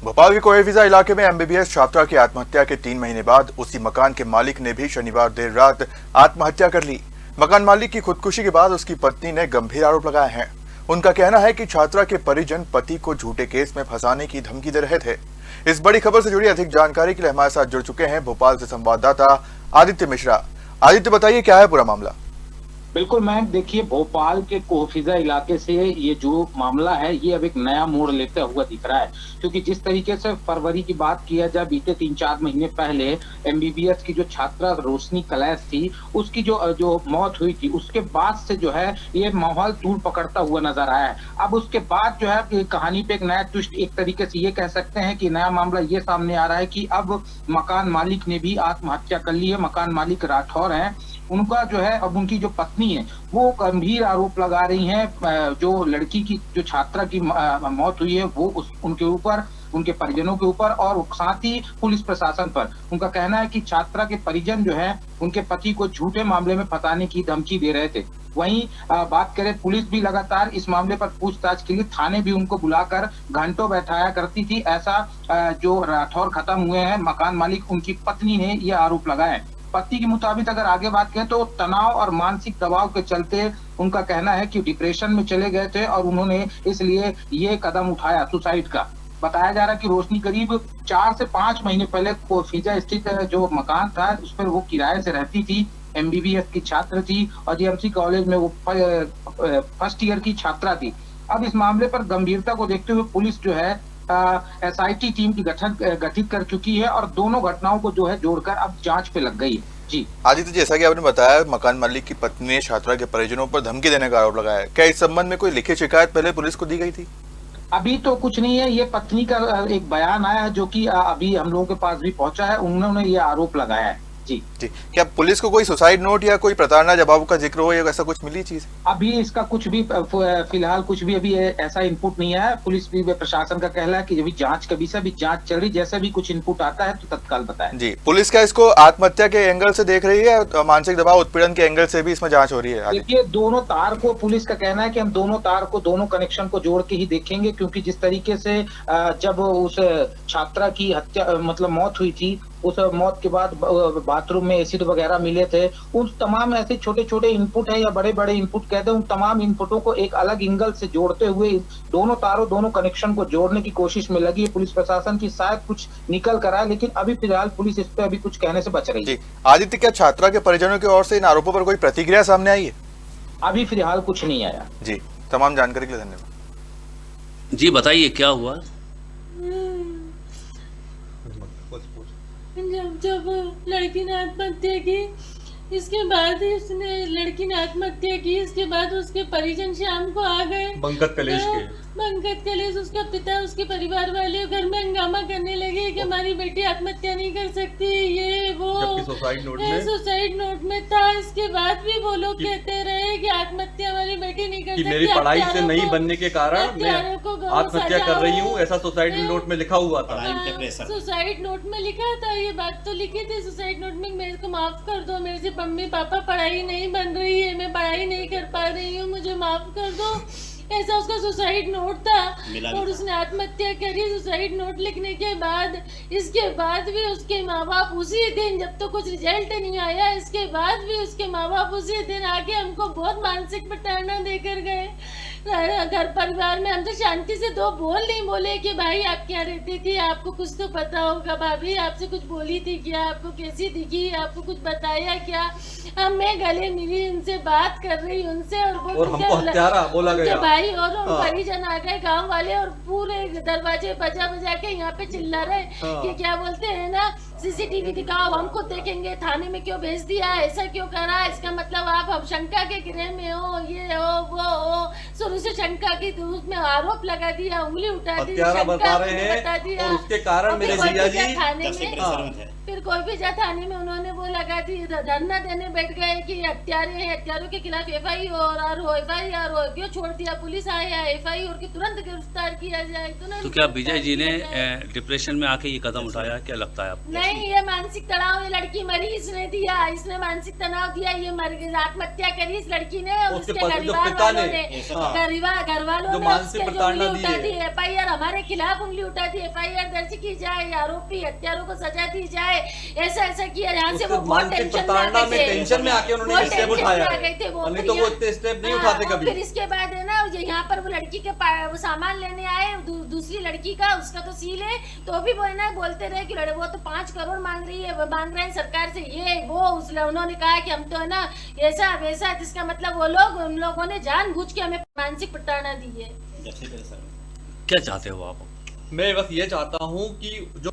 भोपाल के कोएफिजा इलाके में एमबीबीएस छात्रा की आत्महत्या के 3 महीने बाद उसी मकान के मालिक ने भी शनिवार देर रात आत्महत्या कर ली। मकान मालिक की खुदकुशी के बाद उसकी पत्नी ने गंभीर आरोप लगाए हैं। उनका कहना है कि छात्रा के परिजन पति को झूठे केस में फंसाने की धमकी दे रहे थे। इस बड़ी खबर से जुड़ी अधिक जानकारी के लिए हमारे साथ जुड़ चुके हैं भोपाल से संवाददाता आदित्य मिश्रा। आदित्य, बताइए क्या है पूरा मामला? बिल्कुल मैम, देखिए भोपाल के कोएफिजा इलाके से ये जो मामला है ये अब एक नया मोड़ लेता हुआ दिख रहा है, क्योंकि जिस तरीके से फरवरी की बात किया जाए, बीते 3-4 महीने पहले एमबीबीएस की जो छात्रा रोशनी कलैस थी उसकी जो मौत हुई थी, उसके बाद से जो है ये माहौल तूल पकड़ता हुआ नजर आया है। अब उसके बाद जो है कहानी पे एक नया ट्विस्ट, एक तरीके से ये कह सकते हैं कि नया मामला ये सामने आ रहा है कि अब मकान मालिक ने भी आत्महत्या कर ली है। मकान मालिक राठौर हैं, उनका जो है अब उनकी जो पत्नी है वो गंभीर आरोप लगा रही हैं। जो लड़की की जो छात्रा की मौत हुई है वो उनके ऊपर, उनके परिजनों के ऊपर और साथ ही पुलिस प्रशासन पर। उनका कहना है कि छात्रा के परिजन जो है उनके पति को झूठे मामले में फंसाने की धमकी दे रहे थे। वहीं बात करें, पुलिस भी लगातार इस मामले पर पूछताछ के लिए थाने भी उनको बुलाकर घंटों बैठाया करती थी। ऐसा जो राठौर खत्म हुए हैं मकान मालिक, उनकी पत्नी ने यह आरोप लगाया है। पति के मुताबिक अगर आगे बात करें तो तनाव और मानसिक दबाव के चलते उनका कहना है कि डिप्रेशन में चले गए थे और उन्होंने इसलिए ये कदम उठाया सुसाइड का। बताया जा रहा है कि रोशनी करीब 4 से 5 महीने पहले कोएफिजा स्थित जो मकान था उस पर वो किराए से रहती थी। एमबीबीएस की छात्र थी और जीएमसी कॉलेज में वो फर्स्ट ईयर की छात्रा थी। अब इस मामले पर गंभीरता को देखते हुए पुलिस जो है एसआईटी टीम की गठित कर चुकी है और दोनों घटनाओं को जो है जोड़कर अब जांच पे लग गई है। जी आदित्य, जैसा कि आपने बताया, मकान मालिक की पत्नी ने छात्रा के परिजनों पर धमकी देने का आरोप लगाया है। क्या इस संबंध में कोई लिखित शिकायत पहले पुलिस को दी गई थी? अभी तो कुछ नहीं है, ये पत्नी का एक बयान आया है जो कि अभी हम लोगों के पास भी पहुंचा है। उन्होंने ये आरोप लगाया है। जी, क्या पुलिस को कोई सुसाइड नोट या कोई प्रताड़ना जवाब का जिक्र हो या ऐसा कुछ मिली चीज? अभी इसका कुछ भी फिलहाल कुछ भी अभी ऐसा इनपुट नहीं है। पुलिस भी प्रशासन का कहना है कि अभी जांच का विषय भी जांच चल रही, जैसे भी कुछ इनपुट आता है तो तत्काल बताएं। जी, पुलिस क्या इसको आत्महत्या के एंगल से देख रही है, मानसिक दबाव उत्पीड़न के एंगल से भी इसमें जांच हो रही है? देखिए, दोनों तार को, पुलिस का कहना है कि हम दोनों तार को, दोनों कनेक्शन को जोड़ के ही देखेंगे, क्योंकि जिस तरीके से जब उस छात्रा की हत्या मतलब मौत हुई थी, उस मौत के बाद बाथरूम में एसिड वगैरह मिले थे, उन तमाम ऐसे छोटे छोटे इनपुट है या बड़े बड़े इनपुट कहते हैं, उन तमाम इनपुटों को एक अलग एंगल से जोड़ते हुए दोनों तारों, दोनों कनेक्शन को जोड़ने की कोशिश में लगी है पुलिस प्रशासन की। शायद कुछ निकल कर आए, लेकिन अभी फिलहाल पुलिस इस पे अभी कुछ कहने से बच रही है। आदित्य, क्या छात्रा के परिजनों की ओर से इन आरोपों पर कोई प्रतिक्रिया सामने आई है? अभी फिलहाल कुछ नहीं आया। जी, तमाम जानकारी के लिए धन्यवाद। जी बताइए क्या हुआ? जब लड़की ने आत्महत्या की, इसके बाद उसने लड़की ने आत्महत्या की, इसके बाद उसके परिजन शाम को आ गए। बंकत कलेश उसका पिता, उसके परिवार वाले घर में हंगामा करने लगे कि हमारी बेटी आत्महत्या नहीं कर सकती, ये वो सुसाइड नोट में था। इसके बाद भी वो लोग कहते रहे कि आत्महत्या हमारी बेटी नहीं कर सकती, मेरी पढ़ाई से नहीं बनने के कारण मैं आत्महत्या कर रही हूँ, ऐसा सुसाइड नोट में लिखा हुआ था। सुसाइड नोट में लिखा था, ये बात तो लिखी थी सुसाइड नोट में, मेरे को माफ कर दो, मेरे से मम्मी पापा पढ़ाई नहीं बन रही है, मैं पढ़ाई नहीं कर पा रही हूँ, मुझे माफ कर दो, ऐसा उसका सुसाइड नोट था। और उसने आत्महत्या करी सुसाइड नोट लिखने के बाद। इसके बाद भी उसके माँ बाप उसी दिन, जब तो कुछ रिजल्ट नहीं आया, इसके बाद भी उसके माँ बाप उसी दिन आके हमको बहुत मानसिक प्रताड़ना देकर गए। घर परिवार में हम तो शांति से 2 बोल नहीं बोले कि भाई आप क्या रहती थी, आपको कुछ तो पता होगा, भाभी आपसे कुछ बोली थी क्या, आपको कैसी दिखी, आपको कुछ बताया क्या? हम मैं गले मिली, उनसे बात कर रही उनसे, और हमको हत्यारा बोला गया भाई, और परिजन आ गए गाँव वाले और पूरे दरवाजे बजा बजा के यहाँ पे चिल्ला रहे कि क्या बोलते हैं ना, सीसीटीवी दिखाओ, हम खुद देखेंगे, थाने में क्यों भेज दिया, ऐसा क्यों करा, इसका मतलब आप शंका के घेरे में हो, ये हो वो हो। शुरू से शंका की, तो उसमें आरोप लगा दिया, उंगली उठा दी, बता रहे हैं, और उसके कारण मेरे जीजा जी थाने में, फिर कोएफिजा थाने में उन्होंने वो लगा दी, धरना देने बैठ गए कि हत्यारे हैं, हत्यारों के खिलाफ एफआईआर हो, क्यों छोड़ दिया, पुलिस आया, एफआईआर की तुरंत गिरफ्तार किया जाए। तो क्या विजय जी ने डिप्रेशन में आके ये कदम उठाया, क्या लगता है आपको? नहीं, नहीं, ये मानसिक तनाव, ये लड़की मरी, इसने दिया, इसने मानसिक तनाव दिया, ये मर गई, आत्महत्या करी इस लड़की ने, और उसके परिवार वालों ने, घर वालों ने उसके जो उंगली उठा दी, FIR हमारे खिलाफ उंगली उठा दी, FIR दर्ज की जाए, आरोपी हत्यारों को सजा दी जाए, ऐसा किया। यहाँ से वो बहुत टेंशन में आके उन्होंने स्टेप उठाया, नहीं तो वो इतने स्टेप नहीं उठाते कभी। फिर इसके बाद है ना, यहाँ पर वो लड़की के वो सामान लेने आए, दूसरी लड़की का, उसका तो सील है, तो भी वो है ना बोलते रहे कि वो तो 5 करोड़ मांग रही है, मांग रहे हैं सरकार से, ये वो उन्होंने कहा कि हम तो है ना ऐसा वैसा, जिसका मतलब वो लोग, उन लोगों ने जानबूझ के हमें मानसिक प्रताड़ना दी है। क्या चाहते हो आप? मैं बस ये चाहता हूँ कि जो